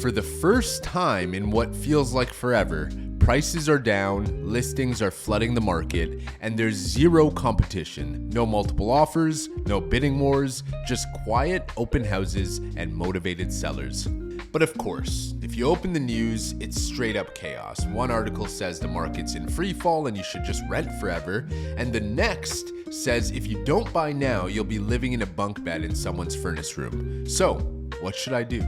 for the first time in what feels like forever, prices are down, listings are flooding the market, and there's zero competition. No multiple offers, no bidding wars, just quiet open houses and motivated sellers. But of course, if you open the news, it's straight up chaos. One article says the market's in free fall and you should just rent forever, and the next says if you don't buy now, you'll be living in a bunk bed in someone's furnace room. So, what should I do?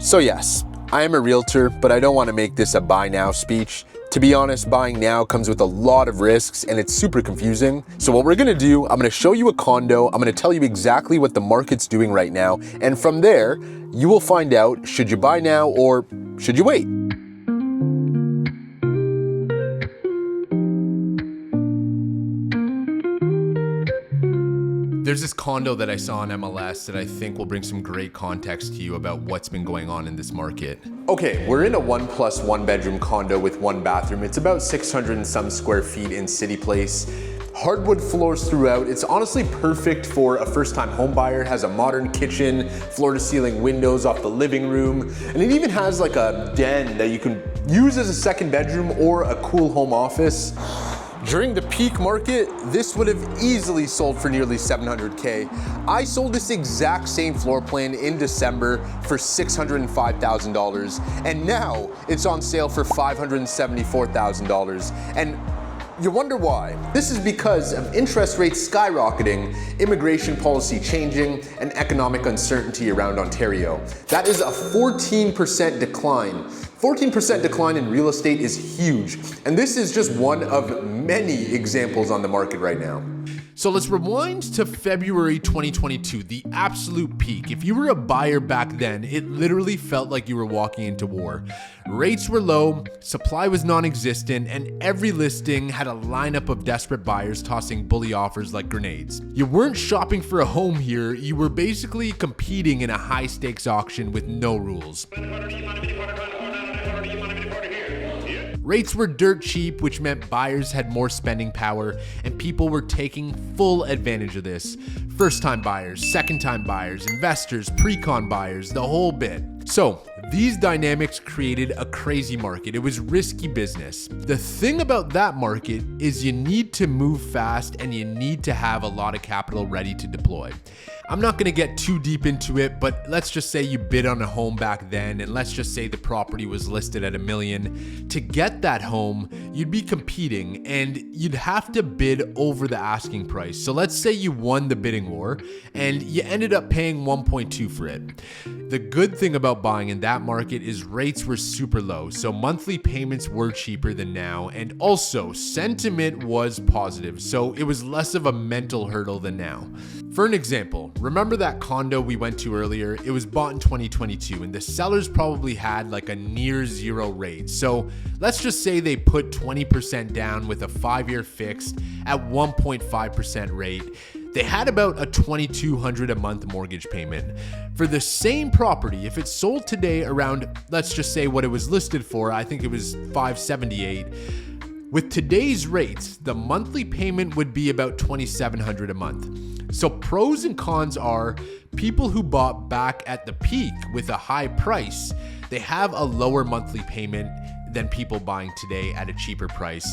So yes, I am a realtor, but I don't want to make this a buy now speech. To be honest, buying now comes with a lot of risks and it's super confusing. So what we're gonna do, I'm gonna show you a condo, I'm gonna tell you exactly what the market's doing right now, and from there, you will find out, should you buy now or should you wait? There's this condo that I saw on MLS that I think will bring some great context to you about what's been going on in this market. Okay, we're in a 1+1 bedroom condo with 1 bathroom. It's about 600 and some square feet in City Place. Hardwood floors throughout. It's honestly perfect for a first-time home buyer. It has a modern kitchen, floor-to-ceiling windows off the living room, and it even has like a den that you can use as a second bedroom or a cool home office. During the peak market, this would have easily sold for nearly $700K. I sold this exact same floor plan in December for $605,000, and now it's on sale for $574,000. And you wonder why? This is because of interest rates skyrocketing, immigration policy changing, and economic uncertainty around Ontario. That is a 14% decline. 14% decline in real estate is huge, and this is just one of many examples on the market right now. So let's rewind to February 2022, the absolute peak. If you were a buyer back then, it literally felt like you were walking into war. Rates were low, supply was non-existent, and every listing had a lineup of desperate buyers tossing bully offers like grenades. You weren't shopping for a home here, you were basically competing in a high-stakes auction with no rules. Rates were dirt cheap, which meant buyers had more spending power, and people were taking full advantage of this. First-time buyers, second-time buyers, investors, pre-con buyers, the whole bit. So, these dynamics created a crazy market. It was risky business. The thing about that market is you need to move fast and you need to have a lot of capital ready to deploy. I'm not going to get too deep into it, but let's just say you bid on a home back then, and let's just say the property was listed at $1 million. To get that home, you'd be competing and you'd have to bid over the asking price. So let's say you won the bidding war and you ended up paying 1.2 for it. The good thing about buying in that market is rates were super low, so monthly payments were cheaper than now, and also sentiment was positive, so it was less of a mental hurdle than now. For an example, remember that condo we went to earlier? It was bought in 2022 and the sellers probably had like a near zero rate. So let's just say they put 20% down with a 5-year fixed at 1.5% rate. They had about a $2,200 a month mortgage payment. For the same property, if it sold today around, let's just say what it was listed for, I think it was $578. With today's rates, the monthly payment would be about $2,700 a month. So pros and cons are people who bought back at the peak with a high price, they have a lower monthly payment than people buying today at a cheaper price,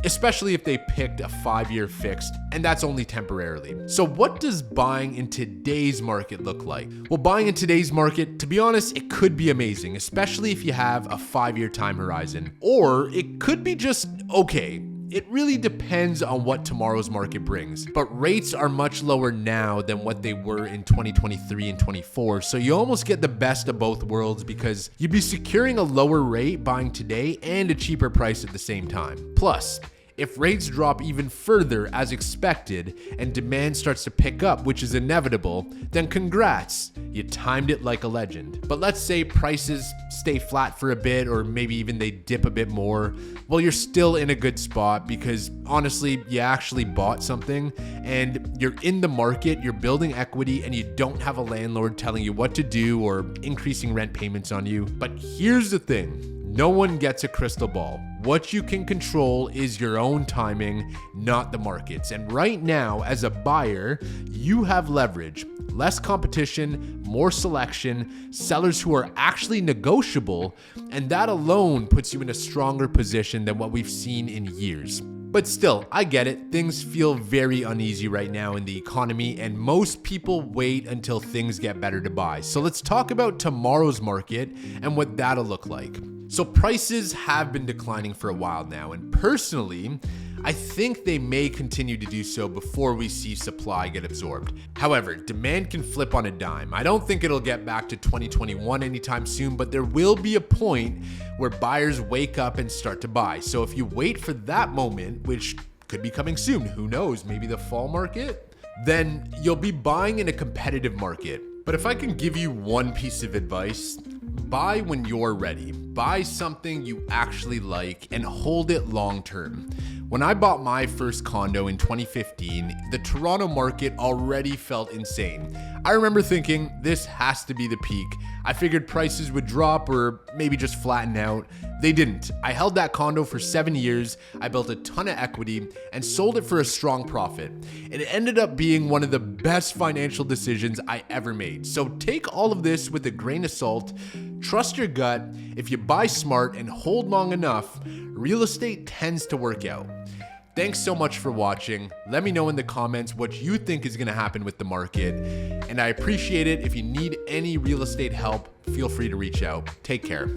especially if they picked a 5-year fixed, and that's only temporarily. So what does buying in today's market look like? Well, buying in today's market, to be honest, it could be amazing, especially if you have a 5-year time horizon, or it could be just okay. It really depends on what tomorrow's market brings, but rates are much lower now than what they were in 2023 and 24, so you almost get the best of both worlds because you'd be securing a lower rate buying today and a cheaper price at the same time. Plus, if rates drop even further as expected and demand starts to pick up, which is inevitable, then congrats, you timed it like a legend. But let's say prices stay flat for a bit, or maybe even they dip a bit more, well, you're still in a good spot because honestly, you actually bought something and you're in the market, you're building equity, and you don't have a landlord telling you what to do or increasing rent payments on you. But here's the thing. No one gets a crystal ball. What you can control is your own timing, not the markets. And right now, as a buyer, you have leverage, less competition, more selection, sellers who are actually negotiable, and that alone puts you in a stronger position than what we've seen in years. But still, I get it. Things feel very uneasy right now in the economy, and most people wait until things get better to buy. So let's talk about tomorrow's market and what that'll look like. So prices have been declining for a while now, and personally, I think they may continue to do so before we see supply get absorbed. However, demand can flip on a dime. I don't think it'll get back to 2021 anytime soon, but there will be a point where buyers wake up and start to buy. So if you wait for that moment, which could be coming soon, who knows, maybe the fall market, then you'll be buying in a competitive market. But if I can give you one piece of advice, buy when you're ready. Buy something you actually like and hold it long term. When I bought my first condo in 2015, the Toronto market already felt insane. I remember thinking, this has to be the peak. I figured prices would drop or maybe just flatten out. They didn't. I held that condo for 7 years, I built a ton of equity, and sold it for a strong profit. It ended up being one of the best financial decisions I ever made. So take all of this with a grain of salt. Trust your gut. If you buy smart and hold long enough, real estate tends to work out. Thanks so much for watching. Let me know in the comments what you think is going to happen with the market. And I appreciate it. If you need any real estate help, feel free to reach out. Take care.